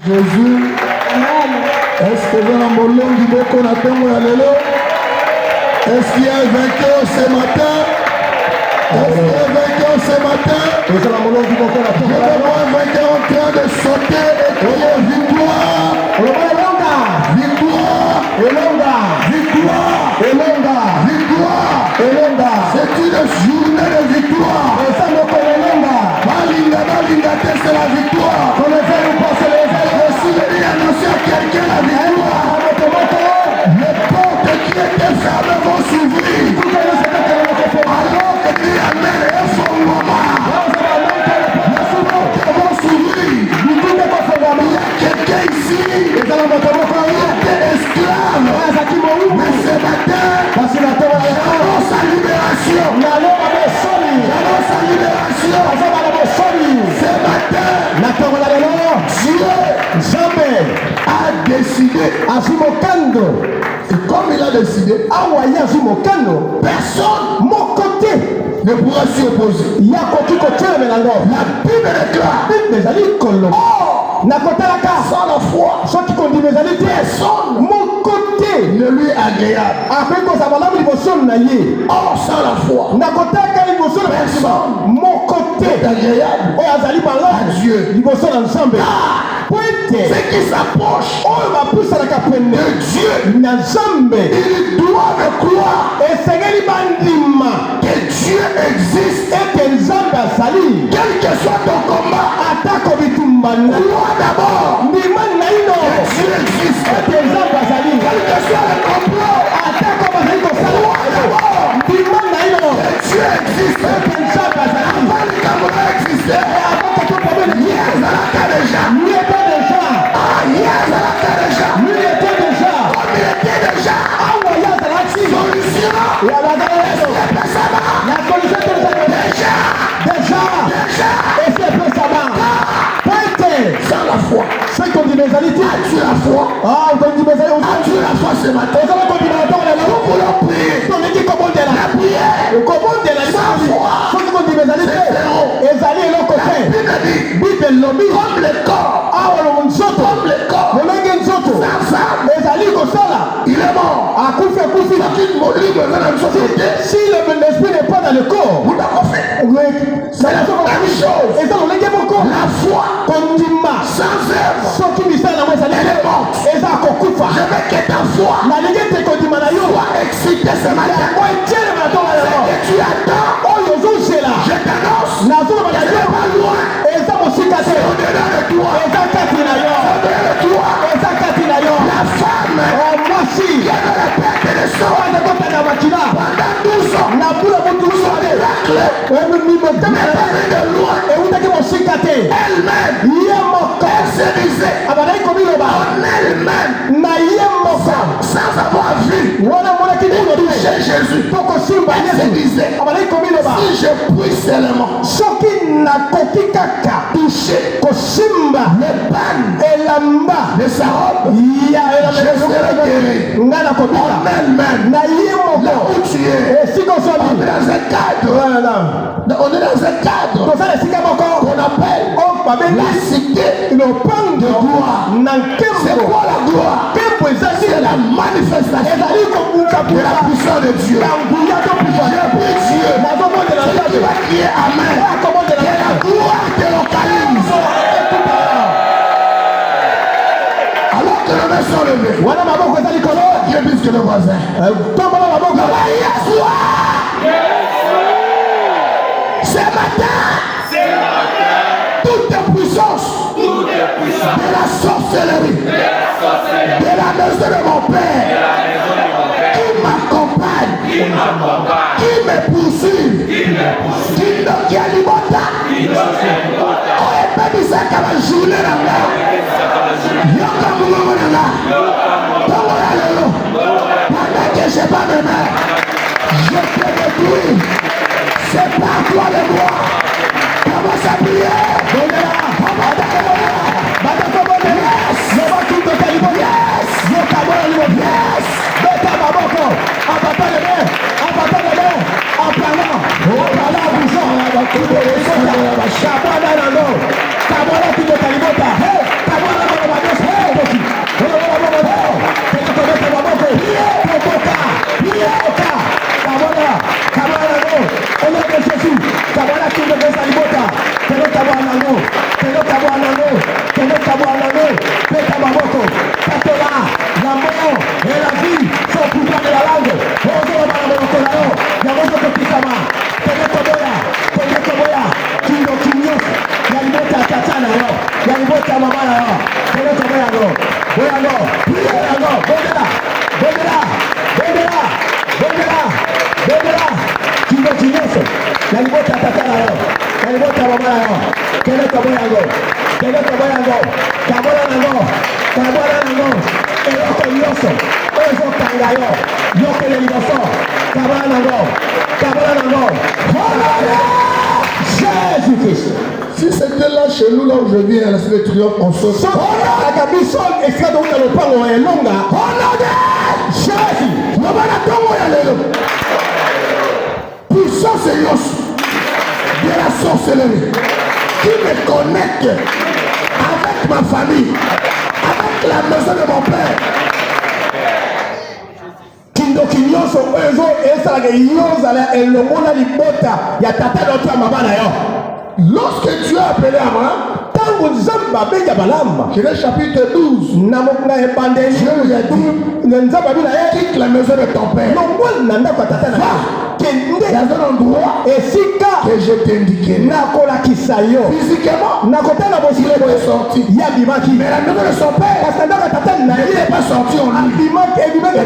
Jésus, est-ce que vous avez un molon du boko na tongo ya lelo? Est-ce qu'il y a un vainqueur ce matin? Est-ce qu'il y a un vainqueur ce matin? Je vois un vainqueur en train de sauter et crier victoire! Victoire! Victoire! Victoire! C'est une journée de victoire! C'est la victoire! Je suis venu annoncer à quelqu'un la victoire! Les portes qui étaient fermées vont s'ouvrir! Alors que Dieu amène un son moment! Les portes vont s'ouvrir! Il y a quelqu'un ici qui était esclave! Mais ce matin, j'annonce sa libération! J'annonce sa libération! Ce matin, Dieu a décidé. Et comme il a décidé, personne ne pourra s'y opposer. La Bible déclare. Sans la foi, personne ne lui est agréable. Or, sans la foi, personne n'est agréable à Dieu. Ce qui s'approche de Dieu, ils doivent croire que Dieu existe. Quel que soit ton combat, crois d'abord que Dieu existe. Quel que soit le complot, crois d'abord que Dieu existe. Avant le Cameroun existait, il y a déjà. Il était déjà. Solution. Sans la foi. As-tu la foi? As-tu la foi ce matin? Nous voulons prier. La prière sans foi, c'est zéro. Comme le corps, sans âme, il est mort. Si l'esprit n'est pas dans le corps, c'est la même chose. La foi sans œuvre, elle est morte. Je veux que ta foi soit excitée ce matin. Ce que tu attends, je t'annonce, c'est pas loin. C'est au-delà de toi. La femme qui a dans la perte de sang pendant 12 ans, son miracle n'est pas venu de loin. Elle-même, elle se disait en elle-même, sans avoir vu et touché Jésus, elle se disait, si je puis seulement toucher le pan de sa robe, je serai guéri. En elle-même, là où tu es, on est dans un cadre qu'on appelle la cité de gloire. C'est quoi la gloire? C'est la manifestation de la puissance de Dieu. Je prie Dieu, celui qui va crier Amen, que la gloire te localise. Alors que les mains sont levées, Dieu puisse que le voisin. Ce matin, toute puissance de la sorcellerie, de la maison de mon Père, qui m'accompagne, qui me poursuit, qui alimente, on est pas dit ça comme un journée là-bas. Pendant que je n'ai pas de main, je te détruis. C'est par toi le droit. Commence à prier. Yes. nyonso oyo ezokanga yo yokele liboso kabala nango Jésus-Christ. Si c'était là chez nous, là où je viens, la Cité de Triomphe, on se Jésus. puissance et yos de la sorcellerie qui me connecte avec ma famille, avec la maison de mon père. Kindoki nyonso oyo esalaka yozala elongo na libota ya tata na oto ya mama na yo. Lorsque tu as appelé Abraham, Genèse chapitre 12, Dieu nous a dit, quitte la maison de ton père, va dans un endroit que je t'ai indiqué. Physiquement, il est sorti, mais la maison de son père, il n'est pas sorti en lui. Et vous allez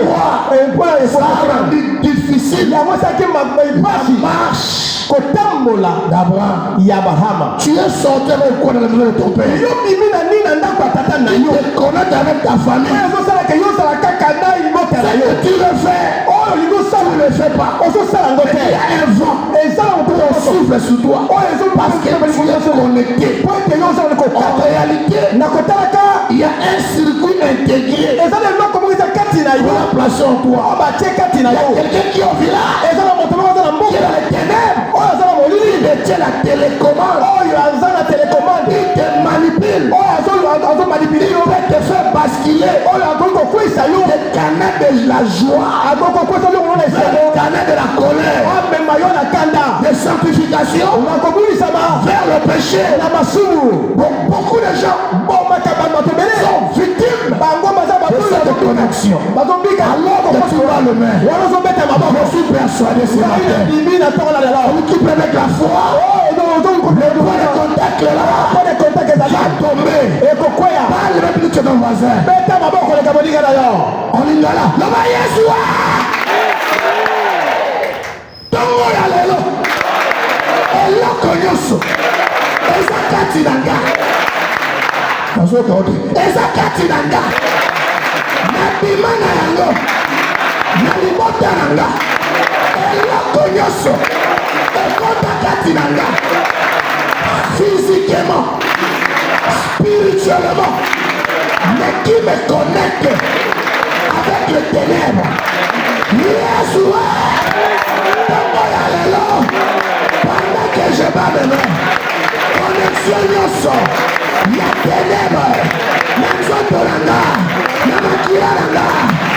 voir, ça a rendu difficile la marche d'Abraham. Tu es sorti avec quoi dans la maison de ton père? Tu te connectes avec ta famille. Ce que tu le fais, tu ne le fais pas. Il y a un vent qui souffle sur toi parce que tu es connecté. En réalité, il y a un circuit intégré pour la placer en toi. Il y a quelqu'un qui est au village, qui est dans les ténèbres. Il détient la télécommande. Il te manipule. Il peut te faire basculer des canaux de la joie, des canaux de la colère, de sanctification vers le péché. Beaucoup de gens sont victimes de cette connexion. Alors que tu vas le mettre, je suis persuadé ce matin, celui qui peut avec la foi, le point de contact là, va tomber. Parle même plus que ton voisin. On y va là. Le maïs, Tongo ya lelo. Eloko nyonso. Eza kati na nga. Eza kati na nga. Nabima na yango. Na libota na nga. Eloko nyonso. Ekota kati na nga. Physiquement, spirituellement, mais qui me connecte avec le ténèbre. Yes, pendant que je bats mes mains, connexion nyonso, ya ténèbre, na nzoto na nga, na makila na nga,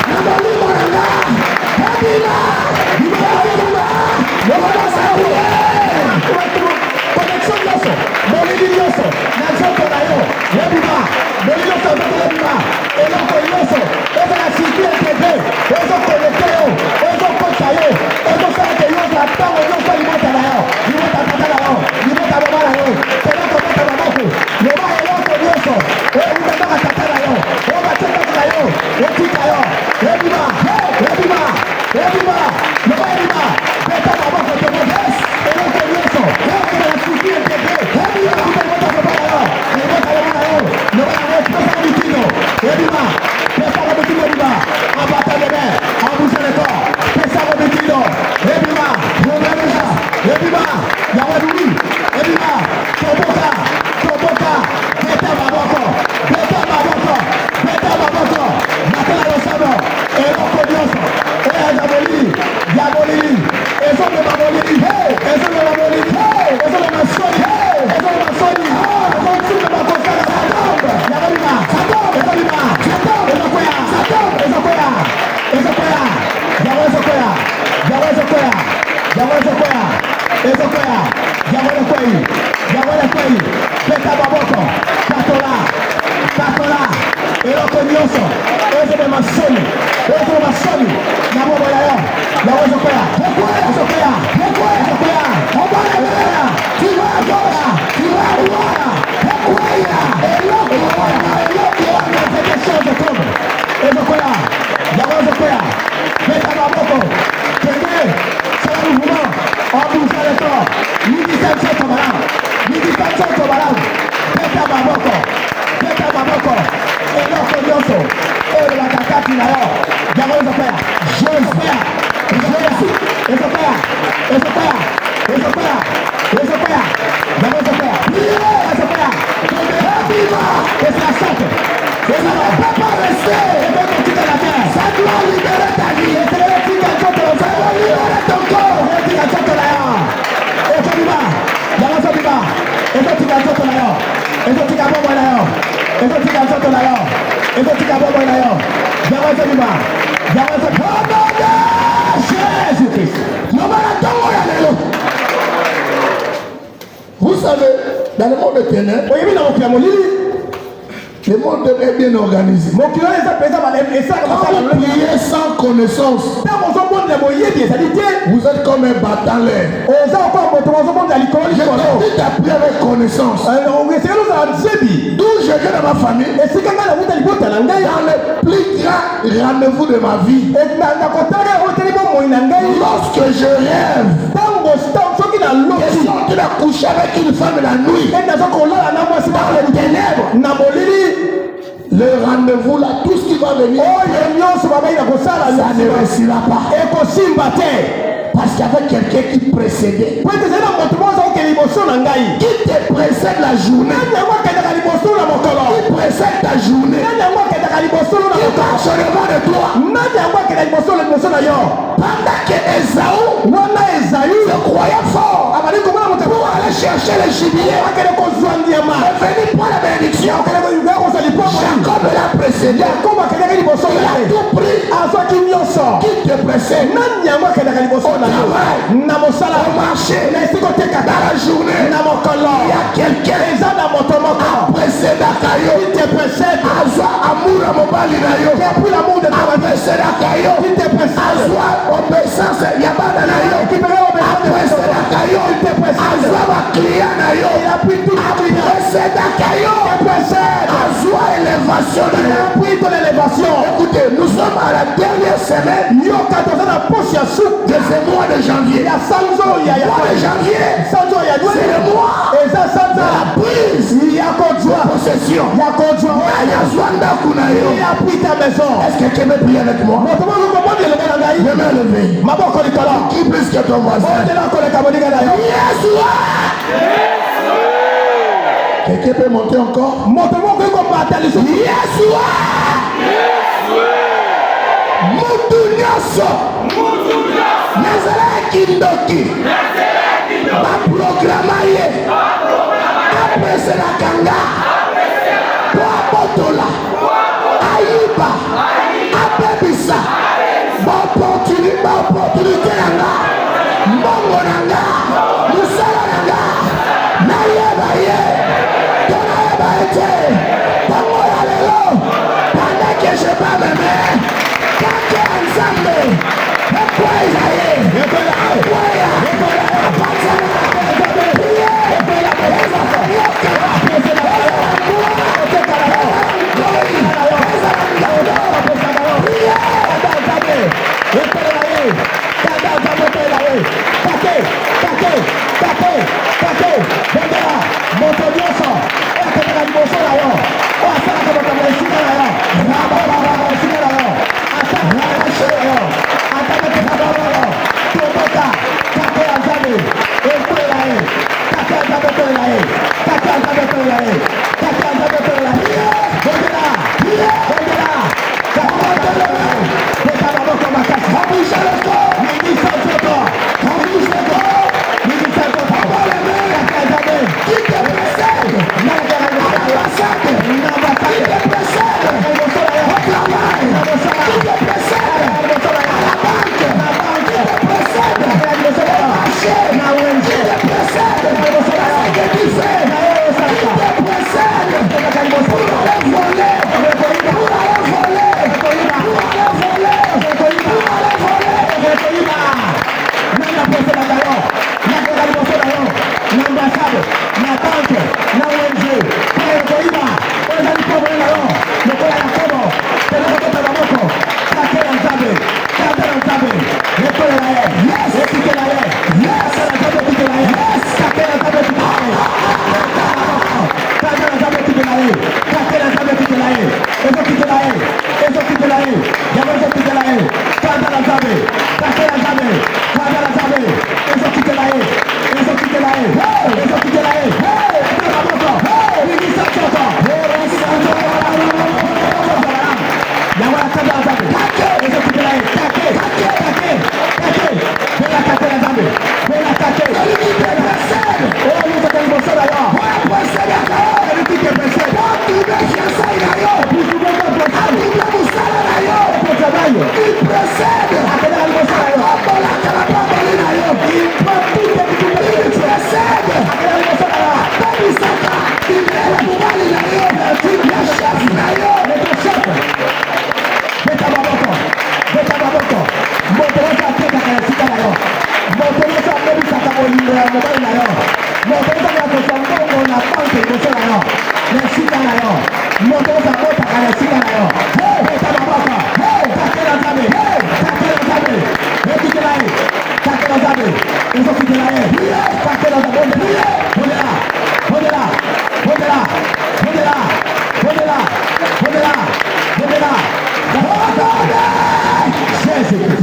na molimo na nga, ebila, connexion nyonso, molili nyonso, na nzoto na yo, yebima, molili nyonso yebima, eloko nyonso, ezala circuit intégré, ezoconnecte yo, ezokota yo, ezosalaka yo na ntango nyonso libota na yo, libota tata na yo, libota mama na yo, tena kobeta maboko, loba eloko nyonso, oyebutaka tata na yo, obatekaki na yo, otika yo, yebima, yebima, yebima, loba yebima, beta maboko tena, eloko nyonso, ezala circuit intégré, yebima, libota mama na yo, libota mama na yo, loba na yo, pesa mitindo, yebima, pesa mitindo yebima, abata bebe, abouche le corps, pesa mitindo, yebima, yebima, yebima, yawadumi, yebima, toboka, toboka, beta maboko, beta maboko, beta maboko, nakela yosano, eloko nyonso, ezaboli, yabolili, ezone mabolili, ezone mabolili, ezone masoni, ezone masoni, ezone makosana, yabolima, ezolima, ezokoya, ezokoya, ezokoya, yawezokoya, yawezokoya, yawezokoya, ezokoya, yawezokoyi, yawezokoyi, beta maboko, katola, katola, eloko nyonso, ezone masoni, ezone masoni, na bobo ya yo, yawezokoya, ezokoya, ezokoya, ezokoya, ezokoya, tiwagoya, tiwagoya, ezokoya, eloko, eloko, protection de tombe, ezokoya, yawezokoya, beta maboko, kende, c'est le mouvement, on bouge le corps, midi 500 tomaram, midi 500 tomaram, beta maboko, eloko nyonso, oyo bakaka kati na yo. Yango ezopea. Ezopea. Ezopea. Ezopea. Ezopea. Ezopea. Yango ezopea. Ezopea. Viva. C'est la sorte. Ça ne peut pas rester. Ça doit libérer ta vie. Ça doit libérer ton corps. Vous savez, dans le monde de ténèbres, le monde est bien organisé. Quand vous priez sans connaissance, vous êtes comme un batailleur. Je t'ai appris avec connaissance. D'où je viens dans ma famille, dans le plus grand rendez-vous de ma vie, lorsque je rêve, question de coucher avec une femme la nuit, dans les ténèbres, le rendez-vous là, tout ce qui va venir, ça ne réussira pas. Parce qu'il y avait quelqu'un qui précédait. Qui te précède la journée. Qui précède ta journée. Qui marche devant de toi. Pendant que Esaü se croyait fort pour aller chercher le gibier et venir prendre la bénédiction, Jacob l'a précédé. Il a tout pris. Qui te précède au marché, dans la journée, il y a quelqu'un précédé qui te précède. Amour à mon bali nayo. Précédé obéissance. Il y a pas nayo. Précédé client nayo. Précédé élévation. Écoutez, nous sommes à la dernière semaine de ce mois de janvier. Mois de janvier, c'est le mois de la prise de possession. Est-ce que tu veux prier avec moi? Je vais me lever. Qui plus que ton voisin? Quelqu'un peut monter encore? Kindoki ba programa ye après c'est la kanga pour botola ayiba apebisa ba opportunité nanga mbongo nanga musala nanga nayeba ye tonayeba ete bango ya lelo pendant que je pas m'aimer kake ensemble Attention,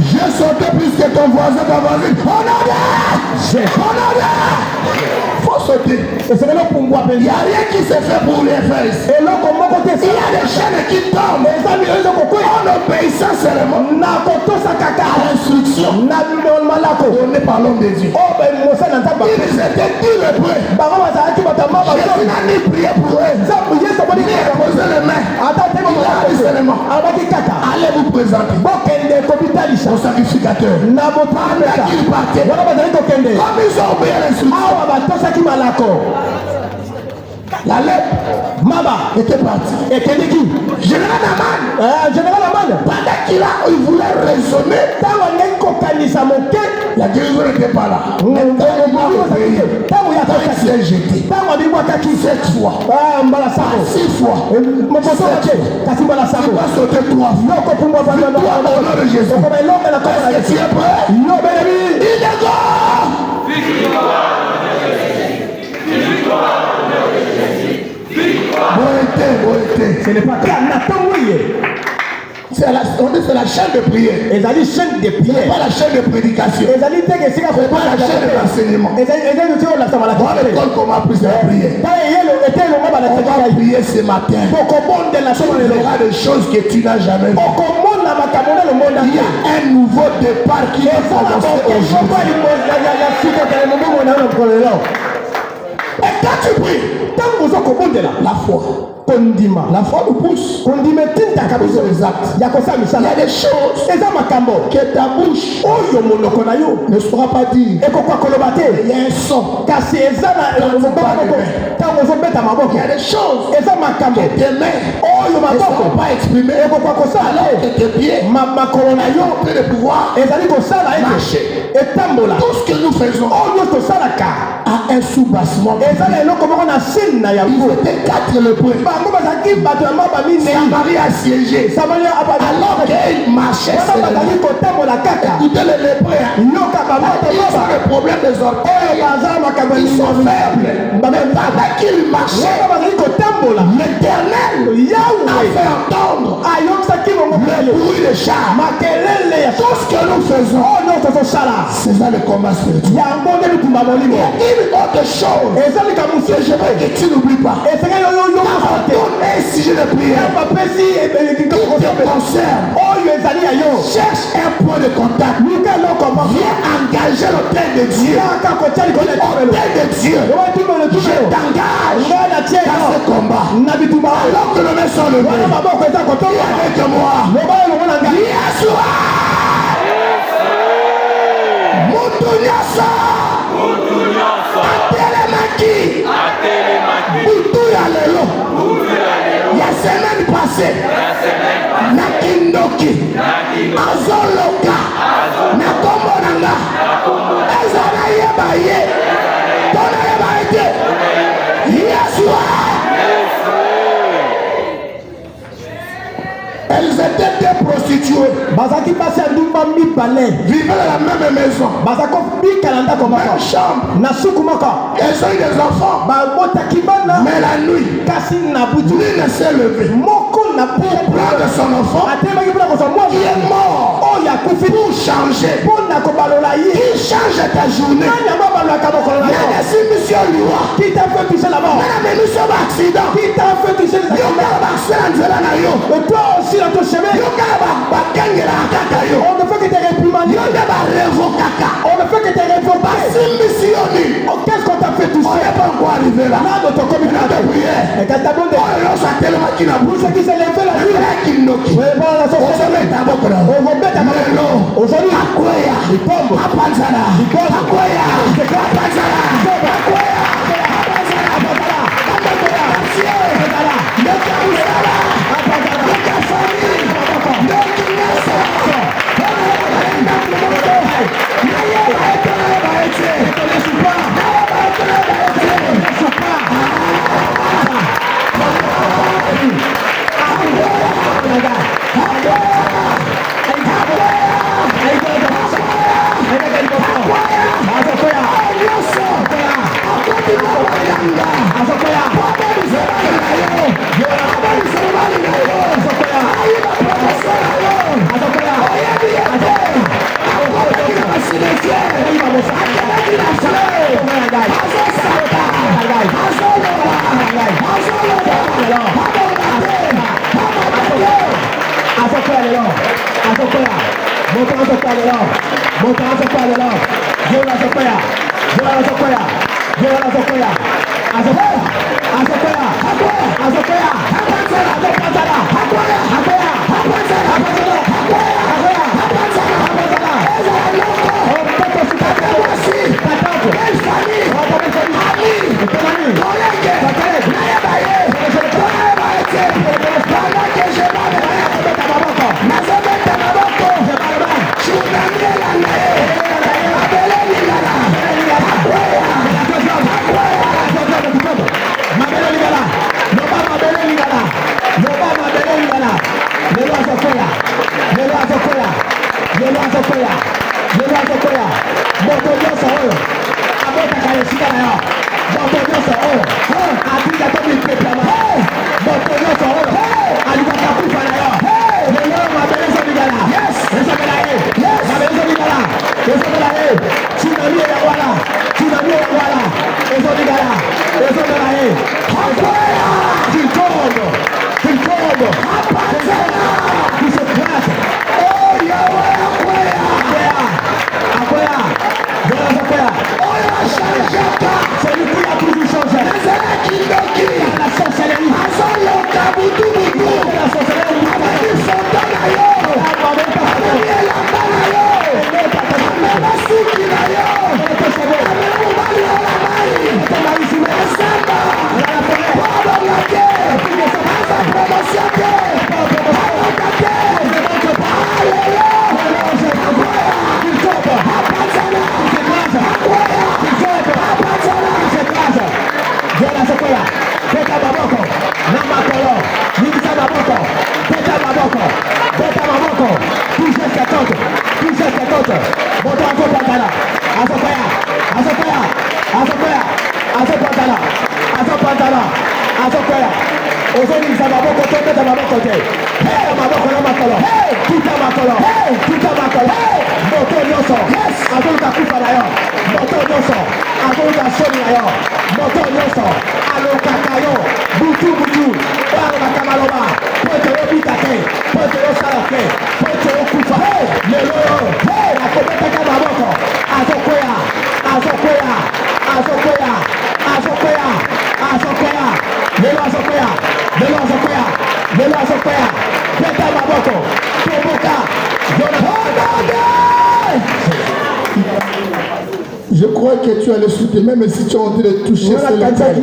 J'ai sauté plus que ton voisin, ta voisine. Faut sauter. Il n'y a rien qui se fait pour les fesses. Il y a des chaînes qui tombent en obéissant seulement à l'instruction donnée par l'homme de Dieu. Ils étaient tous les prêts. Jésus n'a ni prié pour eux, ni imposé les mains. Il a dit seulement, allez vous présenter au sacrificateur. Pendant qu'ils partaient, comme ils ont obéi à l'instruction, la lèpre était partie. Général Naman, pendant qu'il voulait raisonner, la guérison n'était pas là. Il s'est jeté 7 fois, 6 fois. Il va sauter 3 fois. Au nom de Jésus. Est-ce que tu es prêt? Il est grand. Ce n'est pas clair. C'est la chaîne de prière. Ils allaient chaîne de prière. Pas la chaîne de prédication. Ils allaient dire que c'est pas la chaîne d'enseignement. On l'école comment apprendre la prière. On va prier ce matin. Il y aura des choses que tu n'as jamais vues. Il y a un nouveau départ qui va commencer aujourd'hui. Et quand tu pries, la foi. La foi nous pousse. Pousse les actes. Il y a des choses que ta bouche ne saura pas dire. Il y a un son. Il y a des choses que tes mains ne sauront pas exprimer. Alors que tes pieds ont de pouvoir marcher. Tout ce que nous faisons a un soubassement. Il était 4 le point. Samarie a siégé. Alors qu'il marchait, écoutez les lépreux. Ils ont le problème des orteils. Ils sont faibles. Mais pendant qu'ils marchaient, l'Éternel a fait entendre le bruit des chars. Tout ce que nous faisons, c'est ça le combat spirituel. Il y a une autre chose que je veux que tu n'oublies pas. Un sujet de prière qui te concerne. Cherche un point de contact. Viens engager l'autel de Dieu. L'autel de Dieu. Je t'engage dans ce combat. Alors que le mains sont levés, viens avec moi. Yeshua Mutunyasa Atelemaki Butuya lelo. Il y a semaine passée, Nakindoki, Azoloka, Nakomonanga, Ezana Yebaye, Tona Yebaye, Yeshua. Elles étaient des prostituées. Vivaient dans la même maison. Même chambre. Elles ont eu des enfants. Mais la nuit, lui ne s'est levé pour prendre son enfant qui est mort pour changer. Il change ta journée. Il y a des émissions lui. Qui t'a fait toucher la mort. Il y a des émissions d'accident. Qui t'a fait toucher les accidents. Et toi aussi dans ton chemin. On ne fait que te réprimander. On ne fait que te révoquer. Qu'est-ce qu'on t'a fait toucher? On n'est pas encore arrivé là. Là dans ton communiqué. Et quand t'as bon de pour ceux qui s'est levé la nuit. On va mettre ta main. Aujourd'hui, il tombe. Il Je crois que tu as le soutenir, même si tu es en train de toucher sur le terre.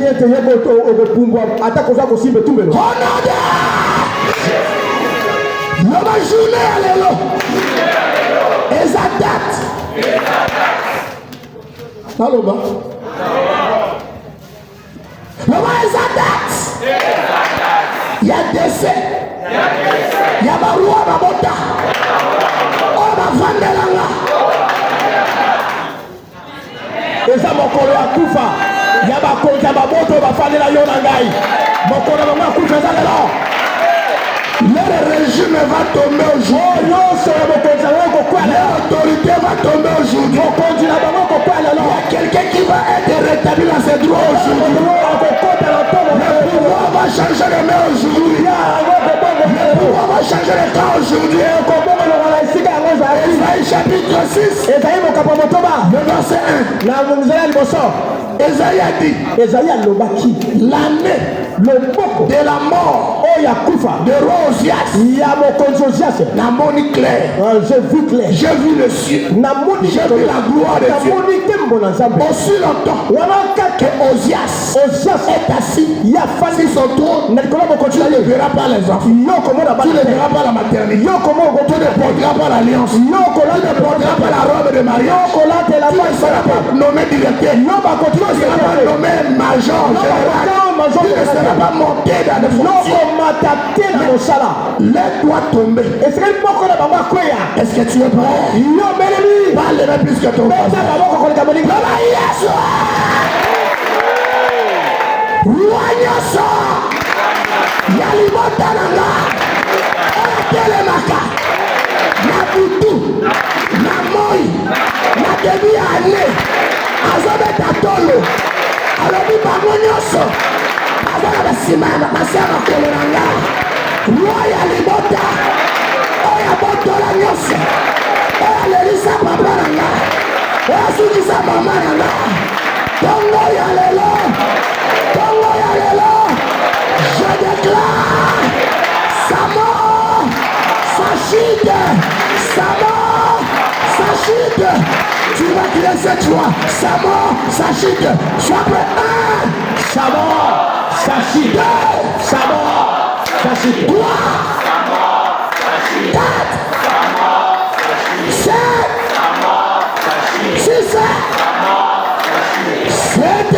La journée, alléluia. Et ça date. Naloba. Il y a décès. Il y a barua babota. Oh ma vandelanga. Et ça mon kolo akufa. Il y a ba konza baboto ba fanela yona ngai. Mon kolo ba akufa ça là. Le régime va tomber aujourd'hui. L'autorité va tomber aujourd'hui. Il y a quelqu'un qui va être rétabli dans ses droits aujourd'hui. Le pouvoir va changer les mains aujourd'hui. Le pouvoir va changer les temps aujourd'hui. Esaïe chapitre 6. Le verset 1. Esaïe a dit l'année de la mort de Rosias. Namoni clair. J'ai vu clair. J'ai vu le ciel. J'ai vu la gloire de Dieu. Aussi longtemps que Osias est assis sur son trône, tu ne verras pas les enfants. Tu ne verras pas la maternité. Tu ne porteras pas l'alliance. Tu ne porteras pas la robe de mariage. Tu ne seras pas nommé directeur. Tu ne seras pas nommé major général. Tu ne seras pas monté dans les fonctions. Laisse-toi tomber. Est-ce que tu es prêt? Parle plus que ton frère. Roignoso Yalimota Nanga Telemaka Nabutu Namoi Nadebi Ane Azobeta Tolo Alobi Bamonyoso Azala Basimana Masama Koloranga Roya Limota Oya Bota tola nyonso elelisa papa na nga esukisa mama na nga tongo ya lelo je déclare sa mort, sa chute, sa mort, sa chute. Tu vas crier cette fois, sa mort, sa chute. Sois prêt. 1, sa mort, sa chute. 2, sa mort, sa chute. 3, 4, 5, 6, 7.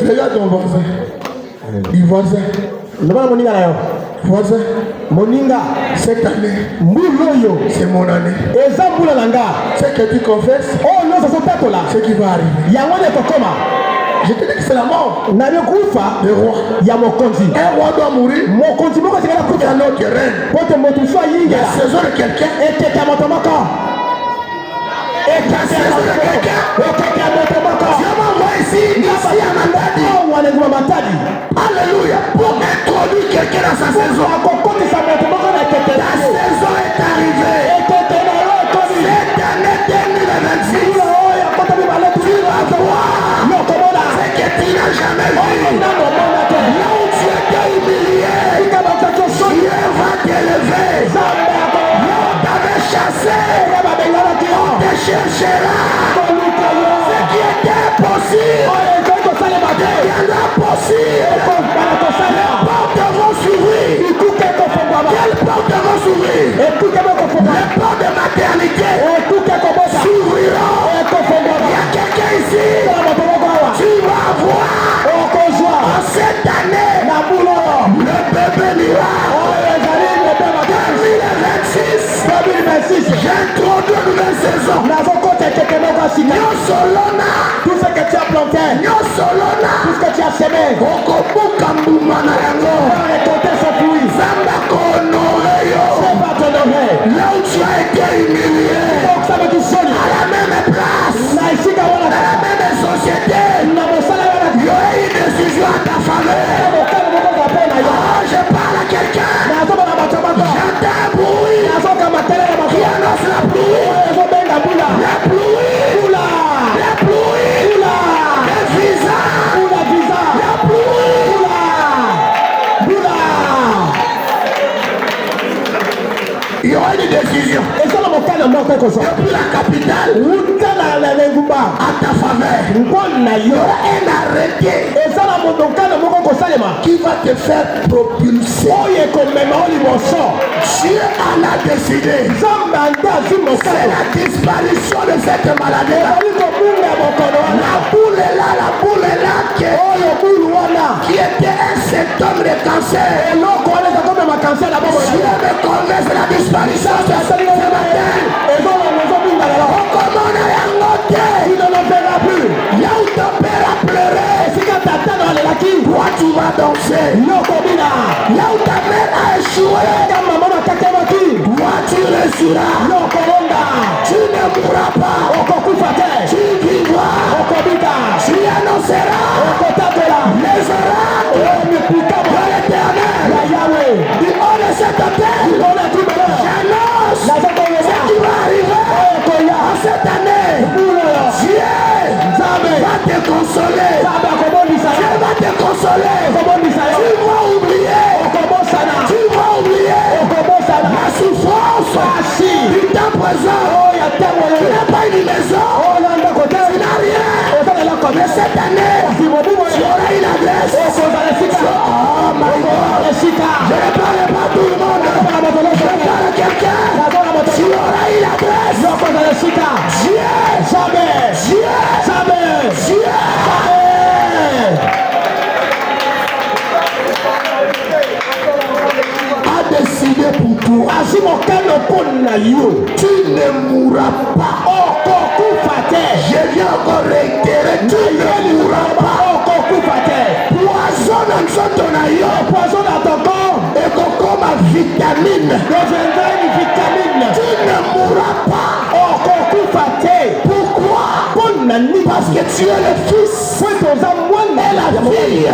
Regarde ton voisin. Il voisin. Voisin. Moninga. Cette année. C'est mon année. Ce que tu confesses. Ce qui va arriver. Je te dis que c'est la mort. Le roi. Un roi doit mourir. Il y a un autre reine. Il y a saison de quelqu'un. Dieu m'envoie ici à Matadi. Alléluia. Pour introduire quelqu'un dans sa saison. La saison est arrivée. Cette année 2026. Tu vas voir ce que tu n'as jamais vu. Là où tu étais humilié, Dieu va t'élever. Là où t'avais chassé, on te cherchera. Ce qui était impossible deviendra possible. Les portes vont s'ouvrir. Quelles portes vont s'ouvrir? Les portes de maternité s'ouvriront. Il y a quelqu'un ici. Tu vas voir en cette année le bébé miracle. 2026. J'introduis une nouvelle saison. depuis la capitale à ta faveur. Il y aura un arrêté qui va te faire propulser. Dieu en a décidé. C'est la disparition de cette maladie. La boule est là qui était un symptôme de cancer. Dieu me connaît, c'est la disparition de ce matin. On commande à yangote. Là où ton père a pleuré, toi tu vas danser. Là où ta mère a échoué, toi tu réussiras. Tu ne mourras pas. Tu vivras. Tu annonceras les oracles de l'Éternel. Du haut de cette terre, j'annonce ce qui va arriver en cette année. Dieu va te consoler. Dieu va te consoler. Tu vas oublier. Tu vas oublier la souffrance du temps présent. Tu n'as pas une maison. Tu n'as rien. Mais cette année, tu auras une adresse. Oh my God. Je ne parle pas tout le monde. Je parle à quelqu'un. Tu auras une adresse. Dieu a décidé pour toi. Tu ne mourras pas. Je viens encore réitérer. Tu ne mourras pas. Poison dans ton aïe. Et comme vitamine. Tu ne mourras pas. Pourquoi? Parce que tu es le fils et la fille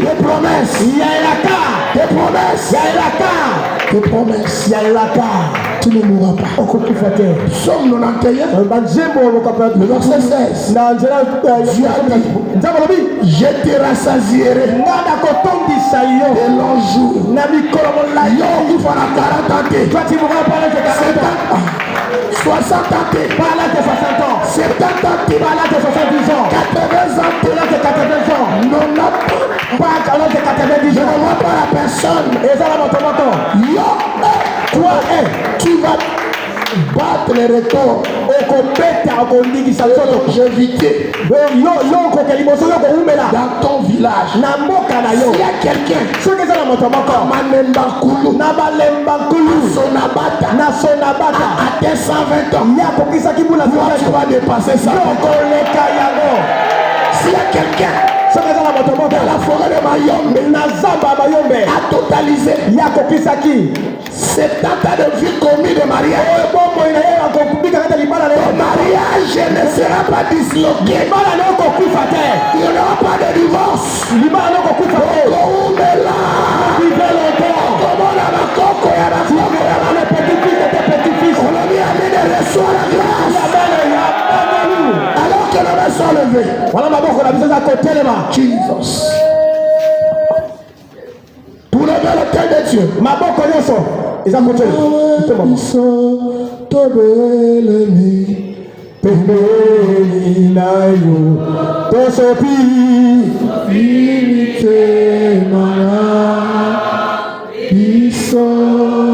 des promesses. Des promesses. Tu ne mourras pas. Somme 91, le verset 16. Dieu a dit, je te rassasierai de longs jours. Yo, il fera 40 ans. 60 ans, 70 ans, 80 ans, 90 ans, je ne vois pas la personne. Yo, toi, tu vas battre les records de longévité dans ton village. S'il y a quelqu'un à 220 ans, tu vas dépasser ça. S'il y a quelqu'un dans la forêt de Mayombe a totalisé 70 ans de vie commis de mariage. Ton mariage ne sera pas disloqué. Il n'y aura pas de divorce. Alors que le main soit levé. Jesus. Pour lever le cœur de Dieu. Jesus.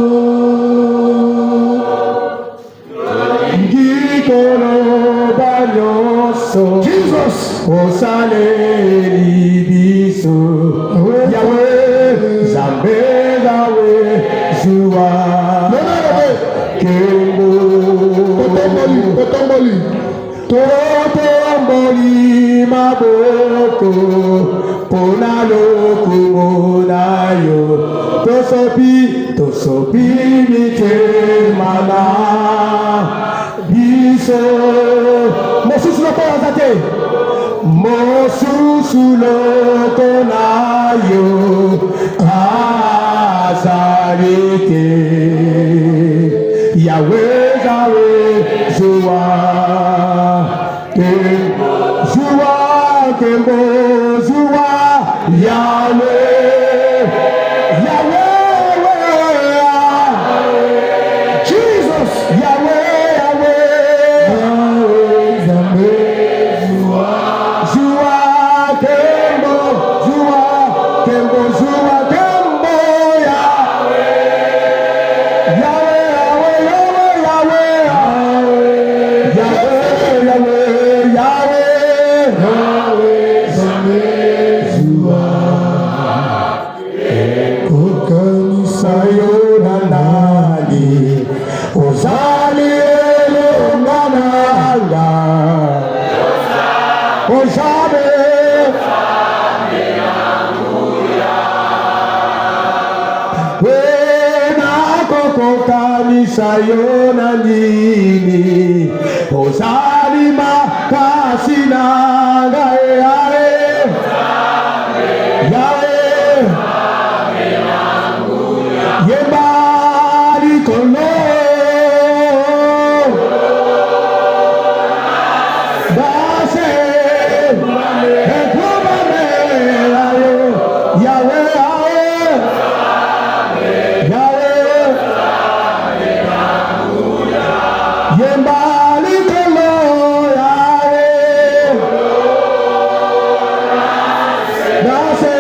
Totomboli maboko ponalo kumonayo tosopi mite mana biso mosusu loko azate mosusu loko nayo azarite Yahweh Joa Kembo Zua Yahweh Jesus Yahweh Nzambe nakokokanisa yo na nini ozali makasi na ngai yawe yemba likolo base ekumamela yo yawe yemba likolo yawe base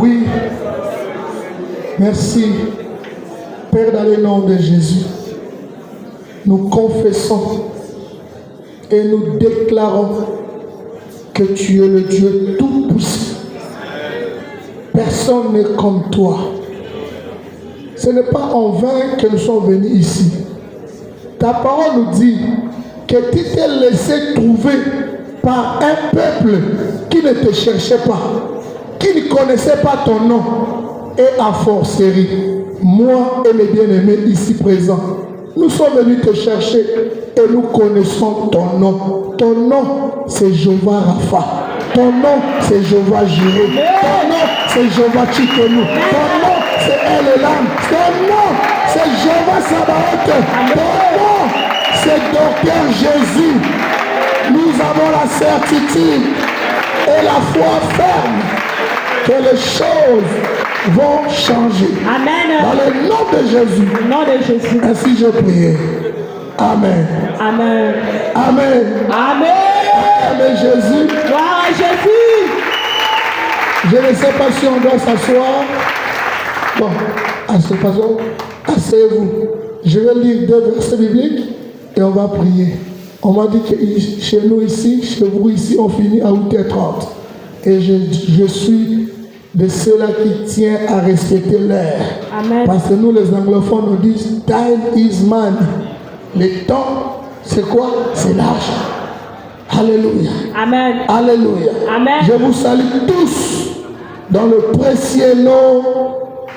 Oui, merci, Père, dans le nom de Jésus. Nous confessons et nous déclarons que tu es le Dieu tout-puissant. Personne n'est comme toi. Ce n'est pas en vain que nous sommes venus ici. Ta parole nous dit que tu t'es laissé trouver par un peuple qui ne te cherchait pas, qui ne connaissait pas ton nom, et à forcerie, moi et mes bien-aimés ici présents, nous sommes venus te chercher et nous connaissons ton nom. Ton nom, c'est Jéhovah Rapha. Ton nom, c'est Jéhovah Jireh. Ton nom, c'est Jéhovah Tchikenu. Ton nom, c'est El Elam. Ton nom, c'est Jéhovah Sabaoth. Ton nom, c'est Docteur Jésus. Nous avons la certitude et la foi ferme que les choses vont changer. Amen. Dans le nom de Jésus. Au nom de Jésus. Ainsi je prie. Amen. Amen. Amen. Amen. Amen. Jésus. Gloire à Jésus. Je ne sais pas si on doit s'asseoir. Bon, asseyez-vous. Je vais lire 2 versets bibliques et on va prier. On m'a dit que chez nous ici, chez vous ici, on finit à 8h30. Et je suis de ceux-là qui tient à respecter l'heure. Parce que nous, les anglophones, nous disent time is money. Le temps, c'est quoi? C'est l'argent. Alléluia. Amen. Alléluia. Amen. Je vous salue tous dans le précieux nom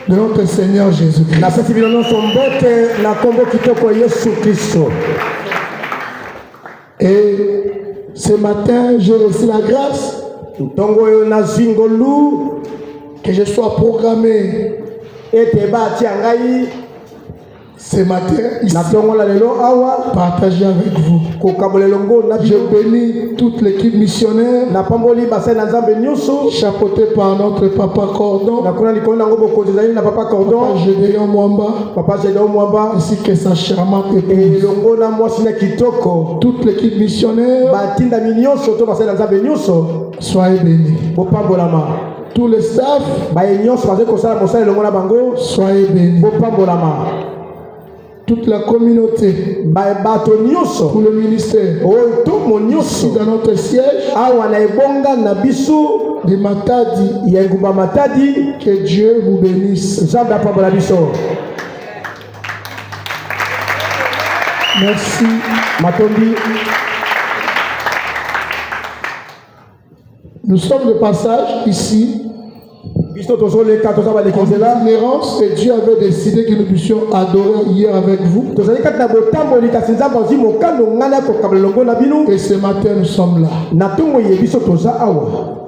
de notre Seigneur Jésus-Christ. Et ce matin, j'ai reçu la grâce que je sois programmé ce matin ici, partager avec vous. Je bénis toute l'équipe missionnaire chapeautée par notre papa Cordon, papa Gédéon Mwamba, ainsi que sa charmante épouse. Toute l'équipe missionnaire, soyez bénis. Tous les staff, soyez bénis. Toute la communauté, pour le ministère, ici dans notre siège, de Matadi, que Dieu vous bénisse. Merci. Nous sommes de passage ici itinérance, et Dieu avait décidé que nous puissions adorer hier avec vous. Et ce matin, nous sommes là.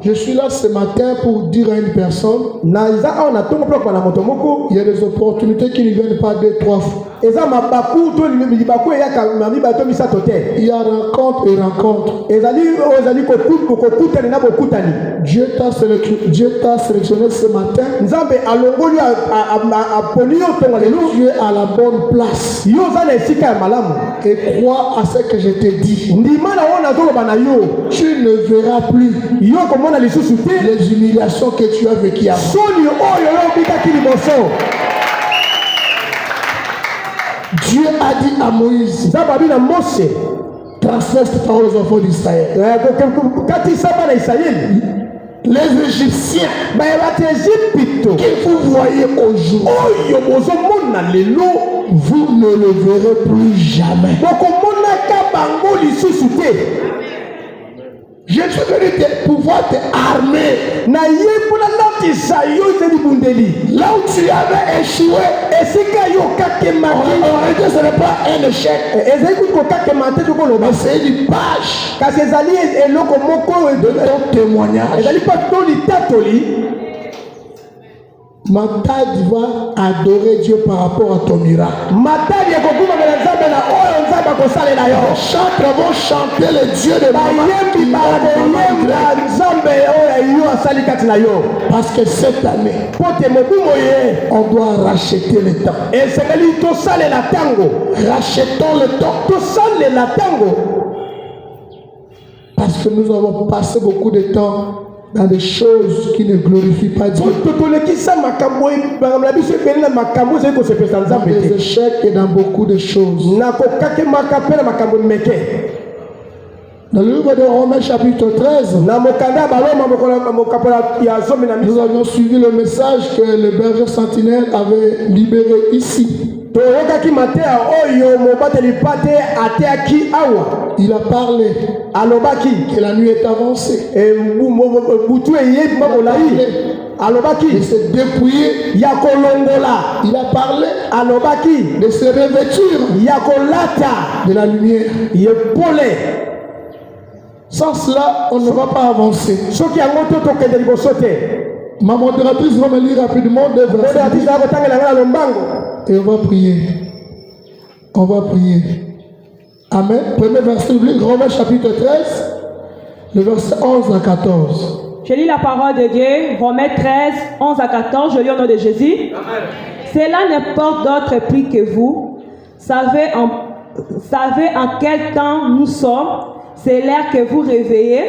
Je suis là ce matin pour dire à une personne, il y a des opportunités qui ne viennent pas 2-3 fois. Il y a rencontre et rencontre. Dieu t'a sélectionné ce matin. Tu es à la bonne place. Et crois à ce que je t'ai dit. Tu ne verras plus les humiliations que tu as vécues avant. Dieu a dit à Moïse, transfère cette parole aux enfants d'Israël. Les Égyptiens que vous voyez aujourd'hui, vous ne le verrez plus jamais. Je suis venu pouvoir te armer. Là où tu avais échoué, on aurait dit que ce n'est pas un échec, mais c'est une page de ton témoignage. Matad va adorer Dieu par rapport à ton miracle. Les chantres vont chanter le Dieu de maman. Parce que cette année, on doit racheter le temps. Rachetons le temps. Parce que nous avons passé beaucoup de temps dans des choses qui ne glorifient pas Dieu. Dans des échecs et dans beaucoup de choses. Dans le livre de Romains chapitre 13, nous avions suivi le message que le berger sentinelle avait libéré ici. Il a parlé que la nuit est avancée. Il s'est dépouillé. Il a parlé de se revêtir de la lumière. Sans cela, on ne va pas avancer. Ma modératrice va me lire rapidement des versets. Et on va prier. On va prier. Amen. Premier verset biblique, Romains chapitre 13, le verset 11 à 14. Je lis la parole de Dieu, Romains 13, 11 à 14. Je lis au nom de Jésus. Amen. Cela ne porte d'autre prix que vous. Savez en quel temps nous sommes. C'est l'heure que vous réveillez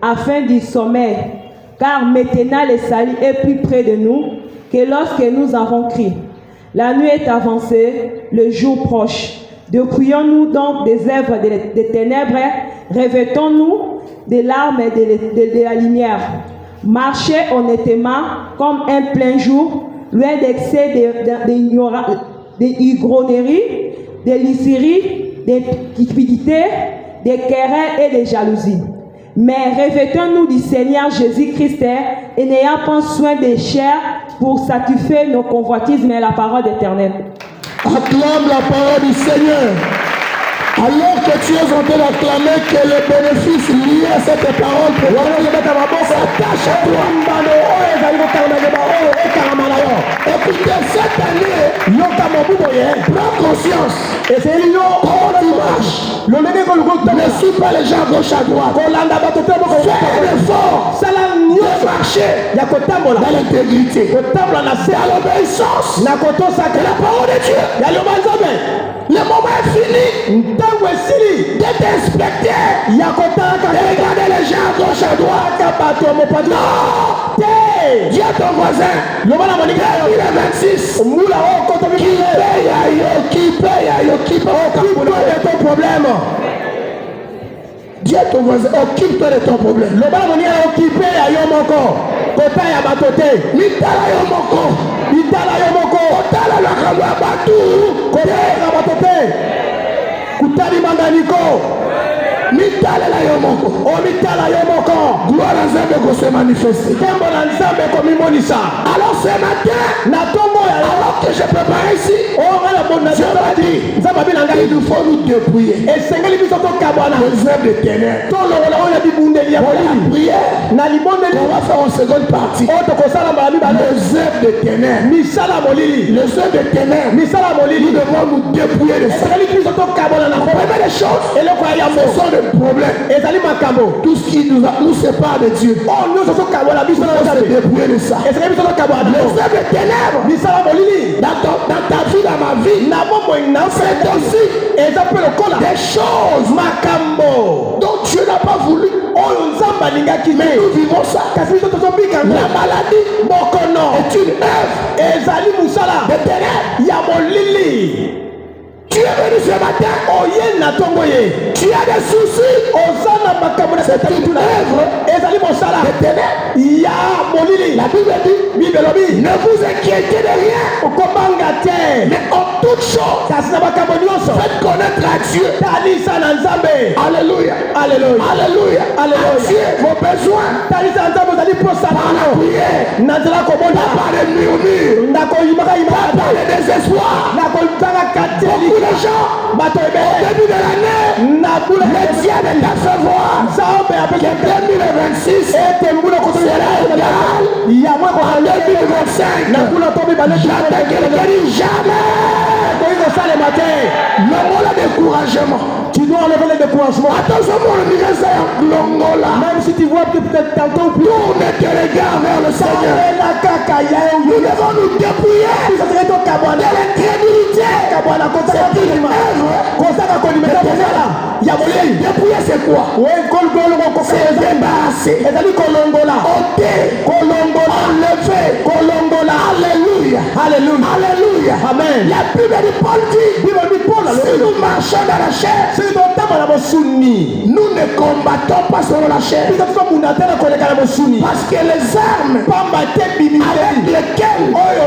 afin du sommeil. Car maintenant le salut est plus près de nous que lorsque nous avons crié. La nuit est avancée, le jour proche. Dépouillons-nous donc des œuvres des ténèbres, revêtons-nous des larmes et de la lumière. Marchez honnêtement comme un plein jour, loin d'excès d'ivrognerie, de licerie, de cupidité, de querelles et de jalousie. Mais revêtons-nous du Seigneur Jésus-Christ et n'ayons pas soin des chairs pour satisfaire nos convoitises, mais la parole d'Éternel. Acclame la parole du Seigneur. Alors que tu es en train d'acclamer que le bénéfice lié à cette parole s'attache à toi. Écoutez, cette année, prends conscience. Comment tu marches? Ne suis pas les gens à gauche à droite. Fais un effort de marcher dans l'intégrité, dans l'obéissance de la parole de Dieu. Le moment est fini d'être inspecté et regarder les gens à gauche à droite. Non! Dis à ton voisin, le 26, qui paye ton problème. Dis à ton voisin, occupe-toi de ton problème. Kutali manganiko. Mi Omitalela yo moko. Omitala yo moko. Gloire à Nzambe ko se manifester. Tembo na Nzambe komimonisa. Alors ce matin, Na tongo ya alors que je prépare ici, o ngala bona Dieu m'a dit, Nzambe bina ngai. il nous faut nous dépouiller Esengeli biso tokabwana. les œuvres de ténèbres. Tolokola oyo bibundeli ya Pour la molili. prière, Na libondeli on va faire une seconde partie. oyo tokosala mbala mibale. Les œuvres de ténèbres. Misala molili. Les œuvres de ténèbres. Misala Nous molili. devons nous dépouiller de ça. Esengeli biso tokabwana na ngo. Première des choses, Eloko ya ce yambo. sont des problèmes. Ezali makambo. Tout ce qui nous sépare de Dieu. Oh nyonso tokabwana biso Il na faut se Nzambe. dépouiller de ça. Esengeli biso tokabwana na Les ngo. œuvres de ténèbres. Misala molili. Dans ta vie, dans ma vie, Na bomoi na c'est aussi eza pe lokola des choses makambo dont Dieu n'a pas voulu. oyo Nzambe alingaki Mais te. nous vivons ça. Kasi biso tozobika ngo. La maladie Bokono est une œuvre ezali musala de ténèbres. ya molili. Tu es venu ce matin. Oye na tongo ye. Tu as des soucis. Oza na makambo na C'est une œuvre ezali mosala de ténèbres. ya molili. La Bible dit, Bible elobi ne vous inquiétez de rien, okobanga te. mais en toute chose, Kasi na makambo nyonso faites connaître à Dieu. talisa na Nzambe. Alléluia. Alléluia. Alléluia. Alléluia. À Dieu vos besoins. Talisa na Nzambe ozali posa Par la nano. prière, Na nzela kobonda. par les murmures, Nakoyimaka yimaka par le désespoir. nakoyibaka Beaucoup kateli. de gens, Bato au ebele. début de l'année, Na bula le diable t'a fait voir Nzambe que apeke 2026 ete mbula sera égal yamwe à kohalele 2025. na bula tobi baleki J'entends quelqu'un dire jamais. koyi kosalema te. Le mot de découragement. Tu dois enlever le découragement. Attention, mon ministère, l'ongola. Même si tu vois que peut-être tantôt plus Tourne tes regards vers le Seigneur. la kaka ya Nous devons nous dépouiller ça serait ton de kabwana l'incrédulité. kabwana kotaka C'est une kolima œuvre. kosaka kolimeta kosala ya moleli. Dépouiller, c'est quoi? we kolgolo C'est kokokeza débarrasser, ezali kolongola ôter, kolongola enlever. kolongola. Alléluia. Hallelujah. Alléluia. Amen. La Bible de Paul dit, Bible bi Paul si nous marchons dans la chair, soki totamba na mosuni nous ne combattons pas selon la chair. biso tozobunda te na koleka na mosuni Parce que les armes pamba te avec bimiteli lesquelles oyo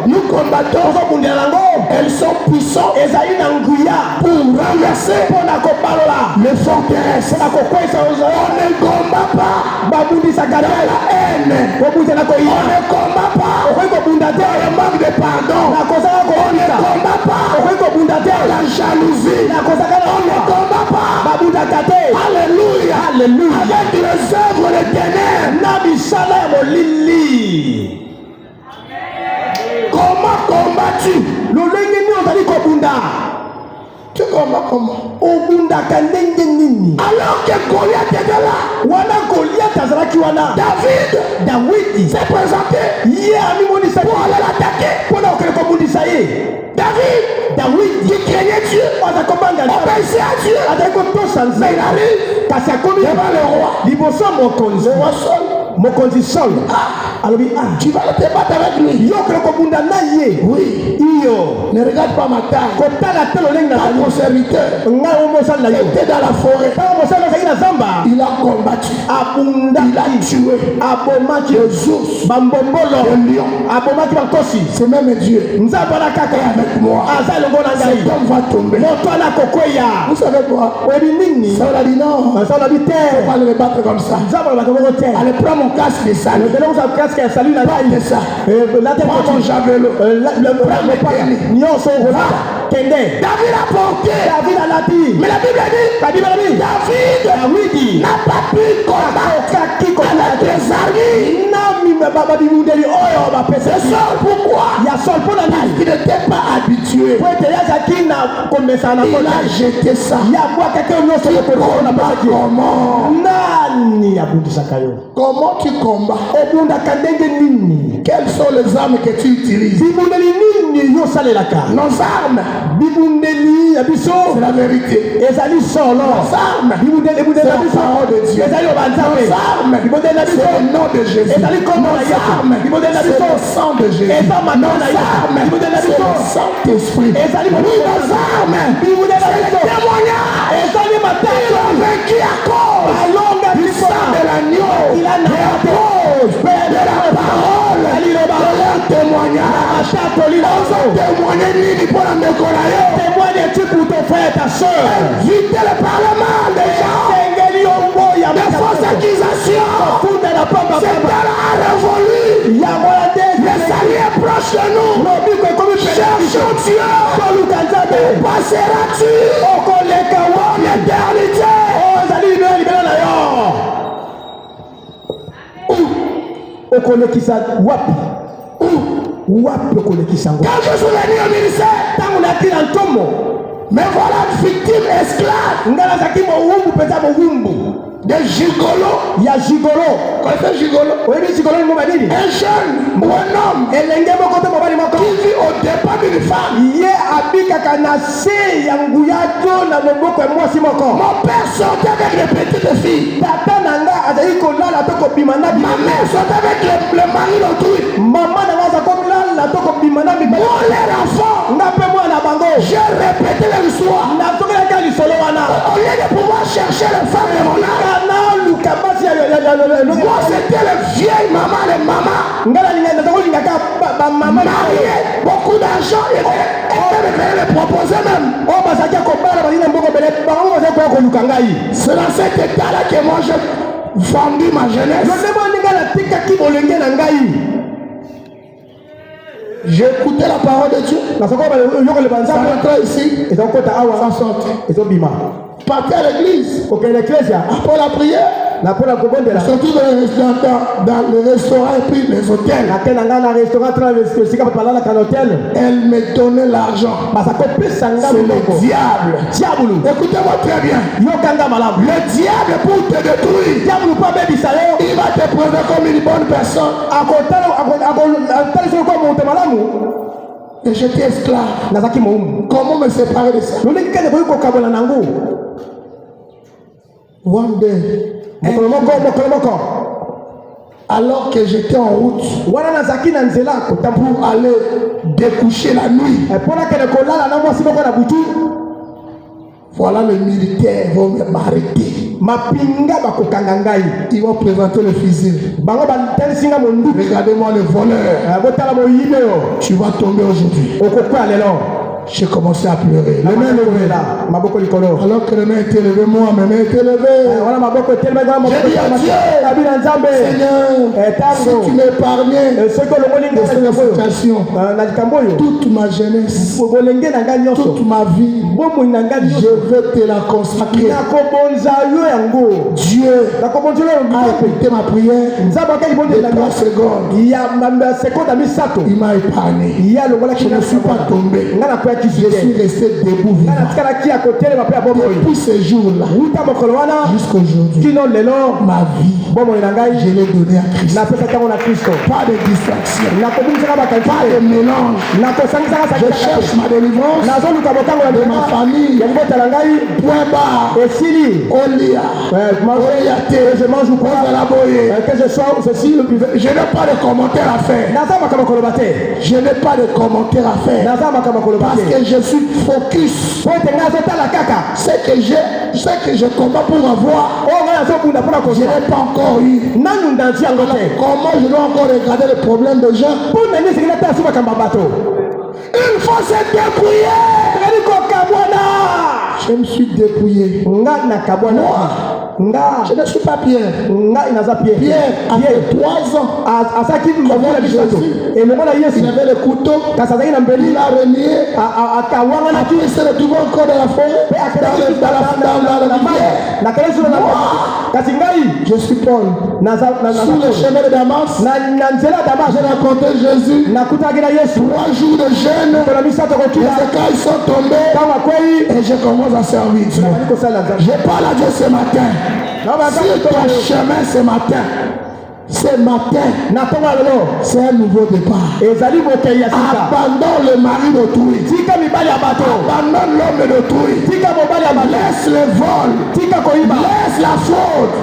nous combattons, tozobundela yango elles sont puissantes ezali na nguya pour renverser mpo na kobalola les forteresses. mpo na kokwesa On ne combat pas babundisaka dans te la haine. kobundela On koyina ne combat pas okoki kobunda te dans le manque de pardon. na kozaka On ne kobundisa combat pas okoki kobunda te dans la jalousie. na kozaka na On ne oyo combat pas. babundaka te. Alléluia. Alléluia. Avec les œuvres de ténèbres. na misala ya molili. Comment combats-tu? lolenge nini ozali kobunda Tu combats comment? obundaka ndenge nini Alors que Goliath était là, wana goliath azalaki wana David dawidi s'est présenté ye amimonisa pour aller l'attaquer. mpo na kokende kobundisa ye. David, dawidi qui craignait Dieu, aza kobanga obéissait à Dieu. azali kotosa Mais il nzambe arrive kasi akomi devant le roi. liboso ya mokonzi Le roi Saul, mokonzi sol alobi tu vas te battre avec lui. yo okende kobunda na ye. Oui. iyo Ne regarde pas ma taille. kotala te lolenge Quand nazali mon serviteur ngai o mosali na yo était dans la forêt, ntango mosali azalaki na zamba il a combattu. Il a abundaki tué abomaki les ours, bambombolo les lions. abomaki bakosi. C'est même Dieu. nzambe wana kaka Avec moi. aza elongo na ngai Cet homme va tomber. moto ana kokwea Vous savez quoi? oyebi nini Saul a dit non. aza olobi On te va le battre comme ça. nzambe alobaka moko te Allez, prends mon casque de salut. lobele kosa kaske ya sali na ngai C'est ça. late Prends mon javelot. mopaka nyonso okolata kende. David a porté. David alati Mais la Bible dit, Bible elobi David dawidi n'a pas pu combattre akokaki avec kokolata les armées. na babimundeli oyo C'est bapesaki ça pourquoi ya sol mpo na nini il n'était pas habitué. po ete yazaki na komesana na Il kota a jeté ça. ya bwakaki oyo nyonso Combat napesaki comment? nani abundisaka yo Comment tu combats? obundaka ndenge nini Quelles sont les armes que tu utilises? bibundeli nini yo osalelaka Nos armes, bibundeli ya biso c'est la vérité. ezali solo Nos armes, ebundeli c'est ya la biso parole de Dieu. ezali yo banzambe Nos armes, bibundeli ya c'est biso le nom de Jésus. ezali kombo na Nos yesu armes, bibundeli ya c'est biso le sang de Jésus. eza makao na Nos yesu armes, bibundeli ya c'est biso le Saint-Esprit. ezali Oui, nos armes, bibundeli ya c'est le biso témoignage. ezali Il mateko a vaincu à cause alonga du biso sang de l'agneau, Il a et à cause de la parole de leur témoignage. Osa témoigner nini pour la mécola yo? témoigne-tu pour ton frère et ta soeur Évitez le parlement des gens. l'accusation. Cette heure a révolu. Le salut est proche de nous. Cherchons Dieu. Passeras-tu l'éternité? okolekisa wapi wapi okolekisa ngo quand je suis venu au ministère ntango nayaki na ntomo mais voilà une victime esclave nga nazalaki mowumbu mpenza mowumbu de gigolo. ya gigolo Connaissez gigolo? oyebi gigolo ni ngoba nini Un jeune ou un homme elenge moko te mobali moko qui vit au départ d'une femme. ye abikaka na se ya nguya to na loboko ya mwasi moko. Mon père sortait avec les petites filles. Tata na nga azali kolala to kobima na Ma mère sortait avec le mari d'autrui. mama na nga aza kolala to kobima na bibali. Moi les enfants, nga mpe mwana bango j'ai répété le soir. nazokelaka lisolo wana Au lieu de pouvoir chercher les femmes de mon âge, naluka basi moi c'était les vieilles mamans, les mamans nga nazakolingaka bamama mariées, beaucoup d'argent et venaient me proposer même. oyo bazalaki kobala balina mboko bele bango bazali koya koluka ngai. C'est dans cet état-là que moi j'ai vendu ma jeunesse. londemo ndenge natikaki bolenge na ngai. J'ai écouté la parole de Dieu. Ça rentre ici. Ça sort. Partez à l'église. Pour la prière. Surtout dans les restaurants et puis les hôtels. Elle me donnait l'argent. C'est le diable. Écoutez-moi très bien. Le diable pour te détruire, il va te prendre comme une bonne personne. Et j'étais esclave. Comment me séparer de ça? One day, alors que j'étais en route pour aller découcher la nuit, voilà les militaires vont m'arrêter. Ils vont présenter le fusil. Regardez-moi le voleur. Tu vas tomber aujourd'hui. J'ai commencé à pleurer. Les mains levées là. Alors que les mains étaient levées, moi, mes mains étaient levées. J'ai dit à Dieu, Seigneur, si tu m'épargnais de cette situation, toute ma jeunesse, toute ma vie, je veux te la consacrer. Dieu a écouté ma prière de 3 secondes. Il m'a épargné. Je ne suis pas tombé. Je suis resté debout vivant. Depuis ce jour-là jusqu'à aujourd'hui, ma vie, je l'ai donnée à Christ. Pas de distraction, pas de mélange. Je cherche ma délivrance de ma famille. Point barre. Olia. Je mange ou pas. Je n'ai pas de commentaire à faire. Je n'ai pas de commentaire à faire. Parce que je suis focus. Ce que je combats pour avoir, je n'ai pas encore eu. Comment je dois encore regarder les problèmes de gens? Il faut se débrouiller. Je me suis dépouillé. Moi, je ne suis pas Pierre. Pierre avait 3 ans. Il avait le couteau. Il a renié. Il s'est retrouvé encore dans la forêt. Je suis Paul. Sur le chemin de Damas, j'ai rencontré Jésus. 3 jours de jeûne. Les écailles sont tombées. Et je commence à servir Dieu. Je parle à Dieu ce matin. Si ton chemin ce matin, c'est un nouveau départ. Abandonne le mari d'autrui. Abandonne l'homme d'autrui. Laisse le vol. Laisse la faute.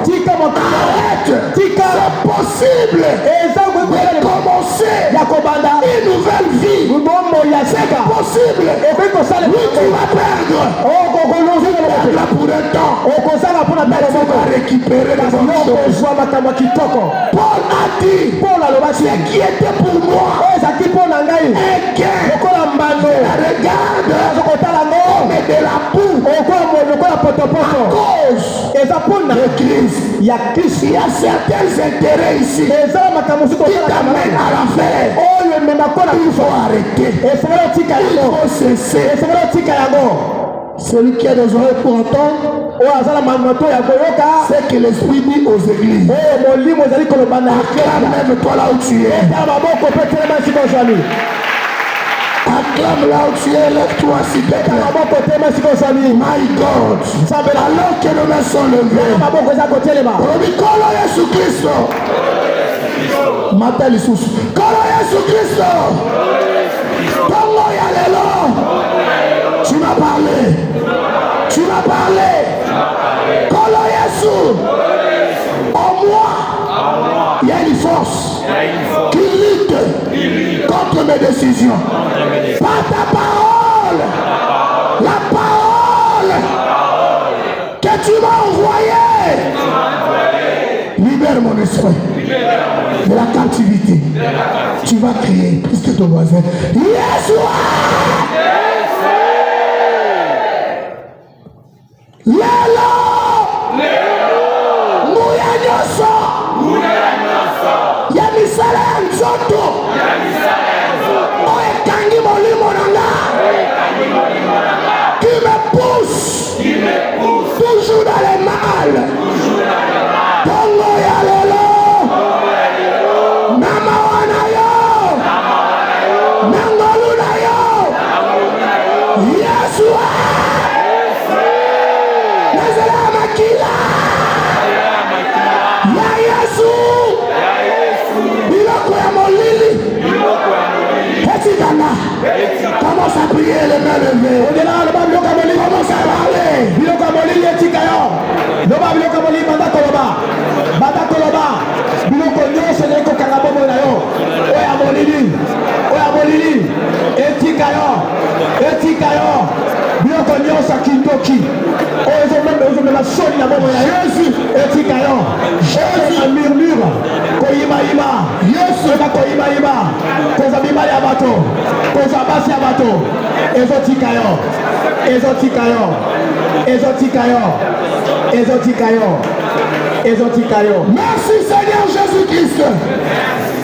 Arrête. C'est possible de commencer une nouvelle vie. C'est possible. Oui, tu vas perdre. Là pour un temps. Mais tu vas récupérer les autres choses. Paul a dit, ce qui était pour moi un gain, je la regarde comme de la boue à cause cause de crise. Il y a certains intérêts ici qui t'amènent à la faire. Il faut arrêter. Il faut cesser. Celui qui a des oreilles pour entendre, c'est que l'Esprit dit aux églises. Acclame-toi là où tu es. Acclame là où tu es, lève-toi s'il te plaît. My God. Alors que nos mains sont levées. Kolo Yesu Christo. Matin les sous. Kolo Yesu Christo. Tongo Yalelo. Tu m'as parlé. Tu m'as parlé. Kolo Yesu. En moi, il y a une force qui lutte contre mes décisions. Par ta parole, la parole que tu m'as envoyée, libère mon esprit de la captivité. Tu vas crier plus que ton voisin. Yeshua! Lelo! Mouya nyoso! Yamisala nzoto! Oekangi molimo nanga! Qui me pousse toujours dans le mal. Tongo ya lelo! Nama wana yo! Nangolu na yo! Yeshua! Nazala makila! Ya Yesu! Biloko ya molili! Etikana! Commence à prier les mains levées. Commence à parler. Biloko ya molili etikayo. Loba biloko ya molili banda koloba. Banda koloba. Biloko nyonso neko kanga bomo na yo. Oya molili. Oya molili. Etikayo. Etikayo. Biloko nyonso kindoki. Ozo même soli na bomo na yo. Jésus. Etikayo. Jésus. Un murmure. Koyima ima. Yesu na koyima ima. Koza bima ya bato. Koza basi ya bato. Ezotikayo. Ezotikayo. Ezotikayo. Ezotikayo. Ezotikayo. Merci Seigneur Jésus-Christ.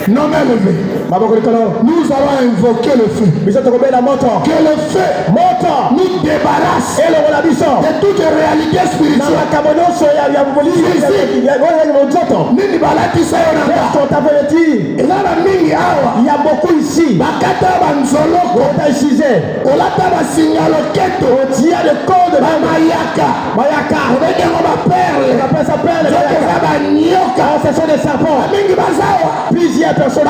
Non mais levé. Nous allons invoquer le feu. Que le feu nous débarrasse de toute réalité spirituelle. Il y a beaucoup ici. Il y a le code de Mayaka. Ce sont des serpents. Plusieurs personnes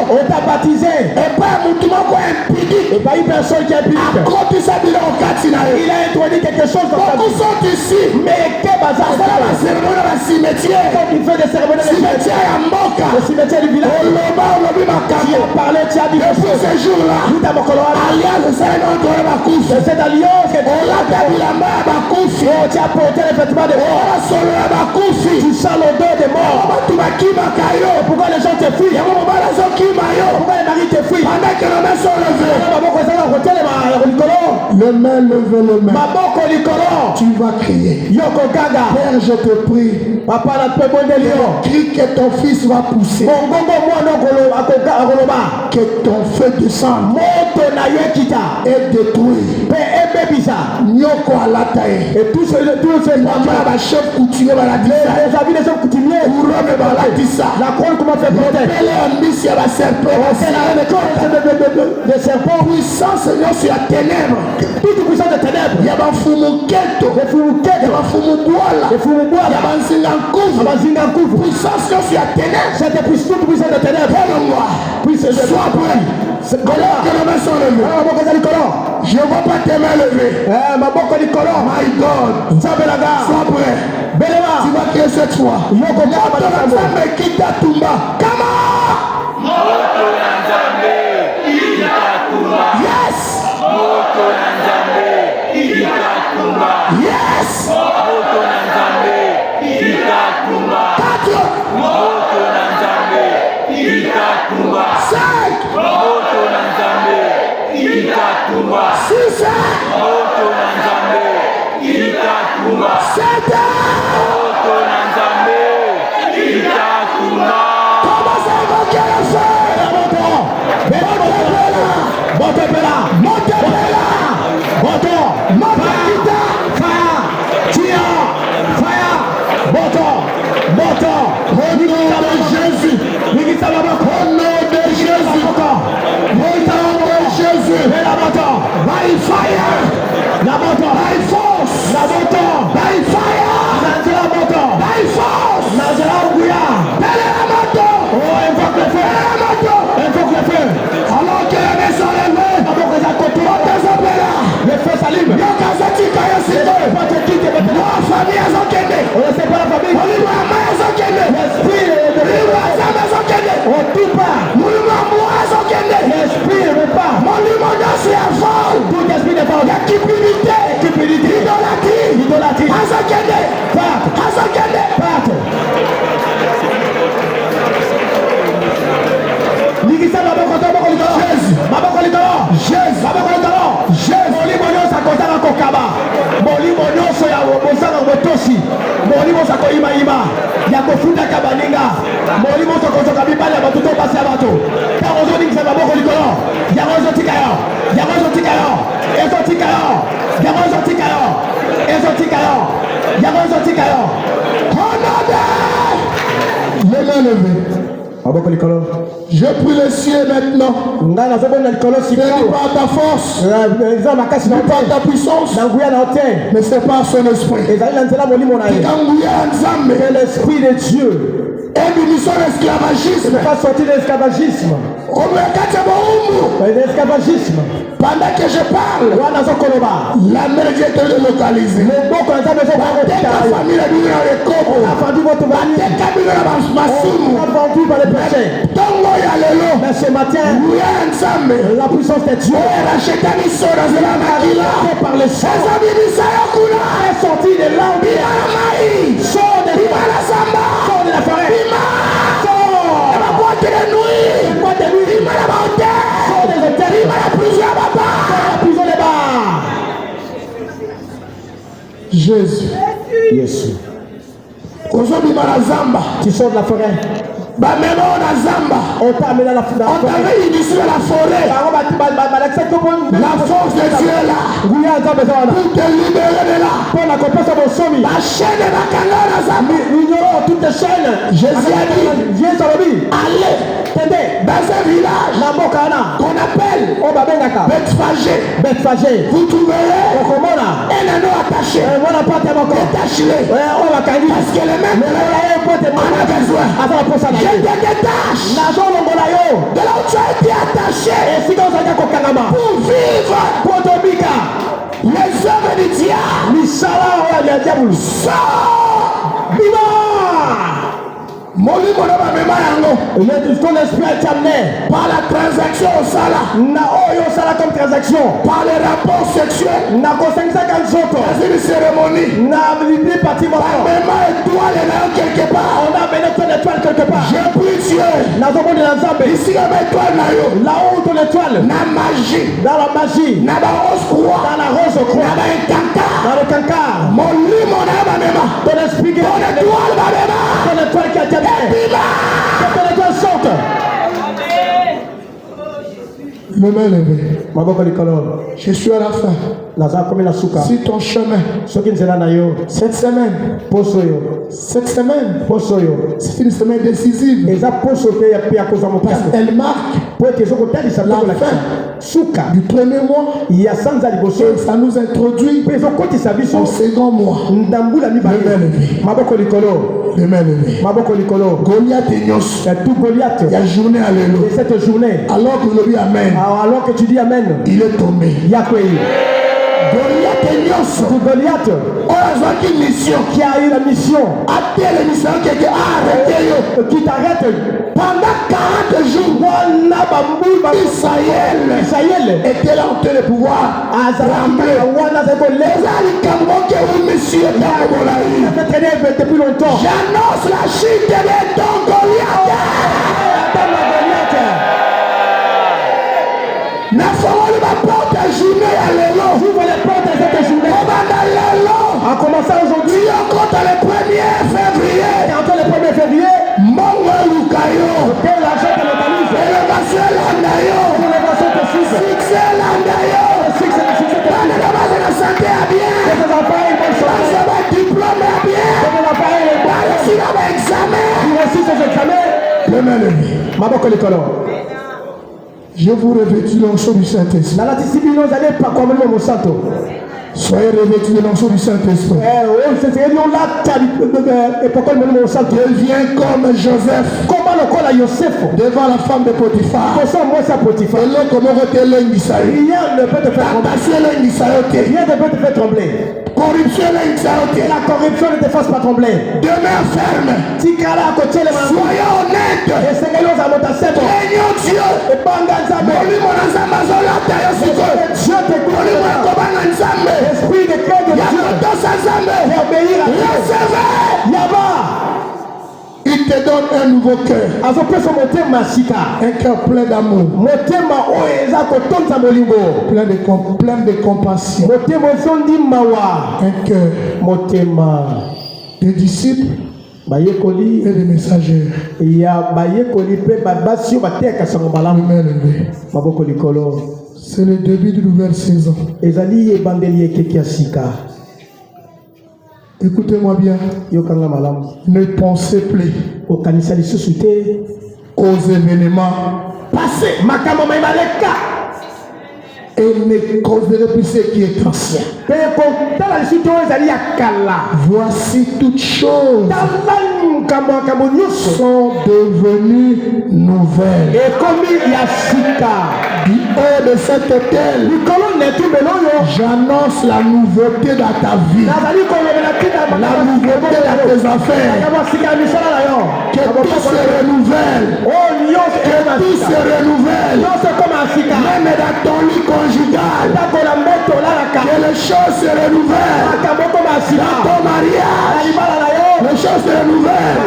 on t'a baptisé. Et pas une personne qui est impudique. Il a introduit quelque chose dans ta vie. Beaucoup sont ici. Mais quel bazar c'est la cérémonie dans le cimetière. Comme il fait des cérémonies dans le cimetière à Mboka. Le cimetière du village. Tu as parlé, tu as dit. Depuis ce jour-là, alliance, c'est cette alliance que tu as porté les vêtements de mort. Tu sens l'odeur de mort. Pourquoi les gens te fuient? Pourquoi les maris te fuient? Pendant que les mains sont levées. Les mains levées, les mains. Tu vas crier. Père, je te prie. Papa, crie que ton fils va pousser. Que ton feu descende et détruit. Nyoko alatae. Et tous ces chefs coutumiers les amis des chefs coutumiers. La couronne comment faire porter. Des serpents. Puissant Seigneur sur la ténèbre. Toute puissance de ténèbres. Il y a un fumuketo. Des fumuketo. Il y a un fumuboala. Des fumuboala. Il y a un zingankouf. Puissance sur la ténèbre. Cette puissance de ténèbres. Sois prêt. Alors que les mains sont levées. Je ne vois pas tes mains levées. My God. Sois prêt. Tu vas crier cette fois. Yes. Yes. 4. 5. 6. 7. Arrêtez. Commence à évoquer le feu. Je prie le ciel maintenant. Ce n'est pas ta force, n'est pas ta puissance, mais c'est par son esprit. L'esprit de Dieu. Et nous sommes l'esclavagisme. Pas sortir de l'esclavagisme. L'esclavagisme. Pendant que je parle, la mer vient te localiser. La famille est venue dans les corps. La famille votre mari. La vendu par les péchés. Mais ce matin, la puissance de Dieu est par les sang. Est sorti de l'âme. Sort de la forêt. Jésus. Jésus. Tu sors de la forêt. On t'a mis ici à la forêt. La force de Dieu est là. Pour te libérer de là. La chaîne est là. Toutes les chaînes. Jésus a dit, allez dans un village qu'on appelle Bethphagée. Vous trouverez un anneau attaché. Détachez-le. Parce que les mêmes en a besoin. Je te détache de là où tu as été attaché pour vivre les œuvres du diable. Sors. Ton esprit est amené par la transaction au salaire, comme transaction, par les rapports sexuels, dans une cérémonie, par même étoile quelque part. on a mené ton étoile quelque part. Je prie Dieu, ici la étoile là-haut ton étoile, na magie, dans la magie, na ba rose croix, dans la rose croix, na ba encanta, dans le cancard, mon lit, mon âme, ton esprit, ton étoile, ton étoile qui a été amenée, que ton étoile sorte. Le main levé. Je suis à la fin. Si ton chemin, cette semaine, c'est une semaine décisive. Elle marque la fin du premier mois. Et ça nous introduit au second mois. Le main levé. Goliath et Nyos. Il y a journée alléluia. Cette journée, alors que nous lui amen, alors que tu dis amen, il est tombé. Goliath et Nyos. Goliath, on a une mission. Qui a eu la mission. Qui t'arrête. Pendant 40 jours, Israël était là en train de pouvoir trembler. Depuis longtemps. J'annonce la chute de ton Goliath. J'ouvre les portes de cette journée. En commençant aujourd'hui, Les mains levées. maboko likolo. Je vous revêtis l'onction du Saint-Esprit. Nalatisi bino zali pa kwa Molimo Mosantu. Soyez revêtis de l'onction du Saint-Esprit. Il vient comme Joseph devant la femme de Potiphar. Rien ne peut te faire trembler. Corruption, la corruption ne te fasse pas trembler. Demeure ferme. Soyez honnête. Craignons Dieu. Esprit de cœur de Dieu. Il te donne un nouveau cœur. Un cœur plein d'amour. Plein de compassion. Un cœur de disciples et de messagers. C'est le début de nouvelle saison. Écoutez-moi bien. Ne pensez plus aux événements passés. Et ne considérez plus ce qui est ancien. Voici toutes choses sont devenues nouvelles. Du haut de cet hôtel, j'annonce la nouveauté dans ta vie, la nouveauté dans tes affaires. Que tout se renouvelle, que tout se renouvelle, même dans ton lit conjugal, que les choses se renouvellent. Dans ton mariage, les choses se renouvellent.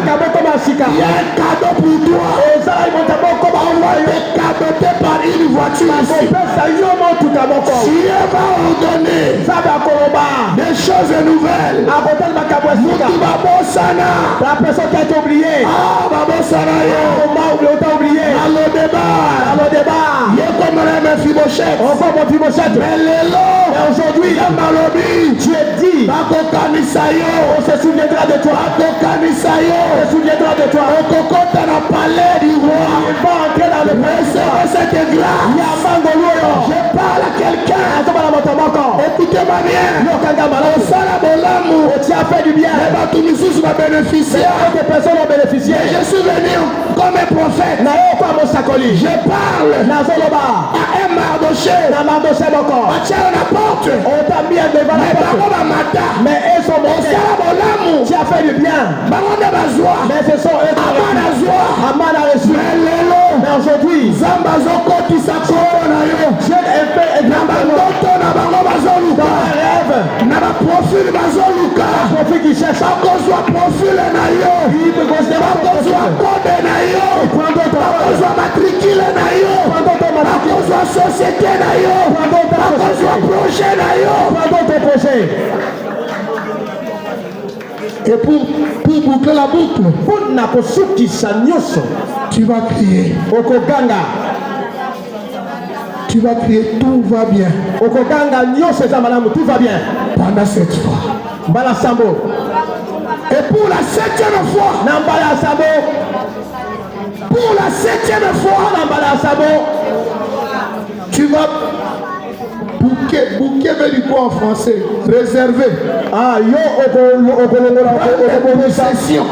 Il y a un cadeau pour toi. On va te cadeauter par une voiture ici. Dieu va ordonner des choses nouvelles. La personne qui a été oubliée. Babosana yo. Mais aujourd'hui, tu es dit, on se souviendra de toi. On se souviendra de toi. Il va entrer dans le recevoir cette grâce. Je parle à quelqu'un. Écoutez-moi bien. Tu as fait du bien. Des personnes ont bénéficié. Je suis venu comme un prophète. Je parle à un Mardoché. Tiens la porte. On t'a mis devant la porte. Mais eux sont montés. Tu as fait du bien. Mais ce sont eux qui Aman a reçu. Mais aujourd'hui, Dieu a fait un rêve. Profil qui cherche. Il peut considérer et pour boucler la boucle, tu vas crier. Tu vas crier, tout va bien. Tout va bien. Pendant cette fois. Et pour la 7e fois. Pour la 7e fois. Tu vas bouquet veut dire quoi en français? Réservé. Possession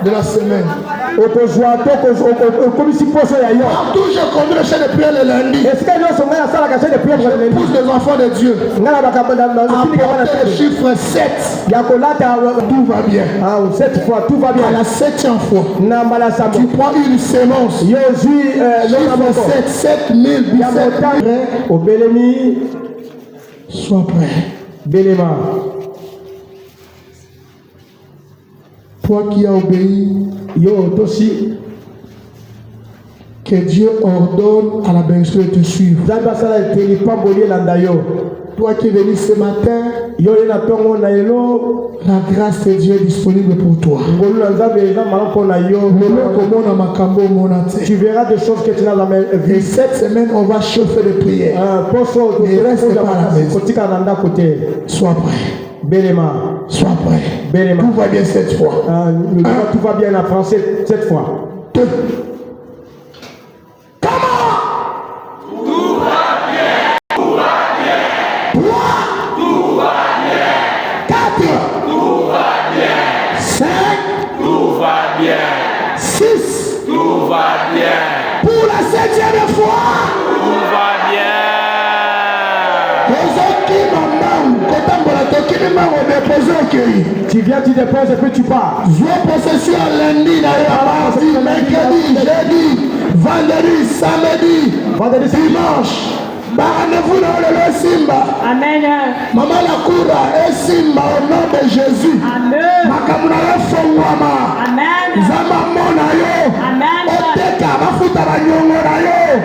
de la semaine. Partout je conduis le chef de prière le lundi. Pousse les enfants de Dieu. Apportez le chiffre 7. Tout va bien. Cette fois, tout va bien. À la 7e fois, tu prends une sémence. Chiffre 7, 7000 sois prêt. Toi qui as obéi, que Dieu ordonne à la bergerie de te suivre. Toi qui es venu ce matin, la grâce de Dieu est disponible pour toi. Tu verras des choses que tu n'as jamais vues. Et cette semaine, on va chauffer de prières. Ne reste pas à la maison. Sois prêt. Sois prêt. Bénéma. Tout va bien cette fois. Tout va bien en français cette fois. 2. Comment? Tout va bien. Tout va bien. 3. Tout va bien. 4. Tout va bien. 5. Tout va bien. 6. Tout va bien. Pour la 7e fois. Tout va bien. Tu viens, tu déposes et puis tu pars. Joue possession lundi, mardi, mercredi, jeudi, vendredi, samedi, dimanche. Rendez-vous dans le Simba. Amen. Maman la coura et Simba au nom de Jésus. Amen. Makamuna ya fongwama. Amen. Zama mona yo. Amen. Oteka bafuta banyongo na yo.